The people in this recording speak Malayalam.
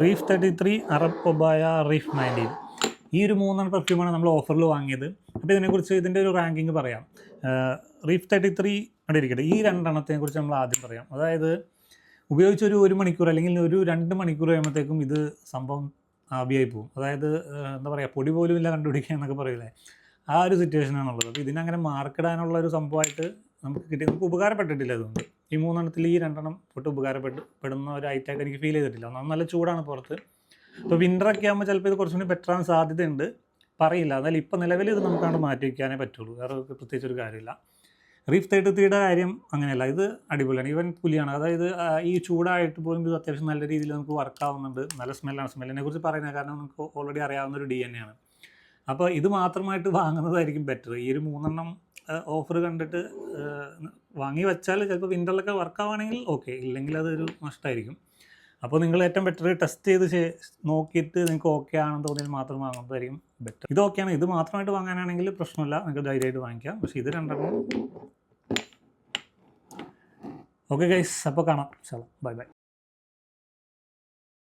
Reef 33, Arab ഒബായ, reef 19. ഈ ഒരു 3 പെർഫ്യൂമാണ് നമ്മൾ ഓഫറിൽ വാങ്ങിയത്. അപ്പോൾ ഇതിനെക്കുറിച്ച് ഇതിൻ്റെ ഒരു റാങ്കിങ് പറയാം. റീഫ് 33 അവിടെ ഇരിക്കട്ടെ. ഈ 2 കുറിച്ച് നമ്മൾ ആദ്യം പറയാം. അതായത് ഉപയോഗിച്ചൊരു 1 മണിക്കൂർ അല്ലെങ്കിൽ ഒരു 2 മണിക്കൂർ കഴിയുമ്പോഴത്തേക്കും ഇത് സംഭവം ആവിയായി പോകും. അതായത് എന്താ പറയുക, പൊടി പോലും ഇല്ല കണ്ടുപിടിക്കുക എന്നൊക്കെ പറയില്ലേ, ആ ഒരു സിറ്റുവേഷനാണുള്ളത്. അപ്പോൾ ഇതിനങ്ങനെ മാർക്കിടാനുള്ള ഒരു സംഭവമായിട്ട് നമുക്ക് ഉപകാരപ്പെട്ടിട്ടില്ല. അതുകൊണ്ട് ഈ 3 ഈ 2 ഒട്ട് ഉപകാരപ്പെടുന്ന ഒരു ഐറ്റമായിട്ട് എനിക്ക് ഫീൽ ചെയ്തിട്ടില്ല. ഒന്നാമത് നല്ല ചൂടാണ് പുറത്ത്. ഇപ്പോൾ വിൻ്ററൊക്കെ ആകുമ്പോൾ ചിലപ്പോൾ ഇത് കുറച്ചുകൂടി ബെറ്റർ ആവാൻ സാധ്യതയുണ്ട്, പറയില്ല. എന്നാലും ഇപ്പോൾ നിലവിൽ ഇത് നമുക്കങ്ങോട്ട് മാറ്റി വയ്ക്കാനേ പറ്റുള്ളൂ, വേറെ പ്രത്യേകിച്ചൊരു കാര്യമില്ല. റീഫ് 33യുടെ കാര്യം അങ്ങനെയല്ല, ഇത് അടിപൊളിയാണ്. ഈവൻ പുലിയാണ്. അതായത് ഈ ചൂടായിട്ട് പോലും ഇത് അത്യാവശ്യം നല്ല രീതിയിൽ നമുക്ക് വർക്കാവുന്നുണ്ട്. നല്ല സ്മെല്ലാണ്. സ്മെല്ലിനെ കുറിച്ച് പറയുന്നത് കാരണം നമുക്ക് ഓൾറെഡി അറിയാവുന്ന ഒരു DNA ആണ്. അപ്പോൾ ഇത് മാത്രമായിട്ട് വാങ്ങുന്നതായിരിക്കും ബെറ്റർ. ഈ ഒരു 3 ഓഫർ കണ്ടിട്ട് വാങ്ങി വെച്ചാൽ ചിലപ്പോൾ വിൻ്ററിലൊക്കെ വർക്കാവുകയാണെങ്കിൽ ഓക്കെ, ഇല്ലെങ്കിൽ അതൊരു നഷ്ടമായിരിക്കും. അപ്പോൾ നിങ്ങൾ ഏറ്റവും ബെറ്റർ ടെസ്റ്റ് ചെയ്ത് നോക്കിയിട്ട് നിങ്ങൾക്ക് ഓക്കെ ആണെന്ന് തോന്നിയാൽ മാത്രം വാങ്ങുന്നതായിരിക്കും ബെറ്റർ. ഇത് ഓക്കെയാണ്. ഇത് മാത്രമായിട്ട് വാങ്ങാനാണെങ്കിൽ പ്രശ്നമില്ല, നിങ്ങൾക്ക് ധൈര്യമായിട്ട് വാങ്ങിക്കാം. പക്ഷേ ഇത് 2 ഓക്കെ ഗൈസ്, അപ്പോൾ കാണാം. Bye bye.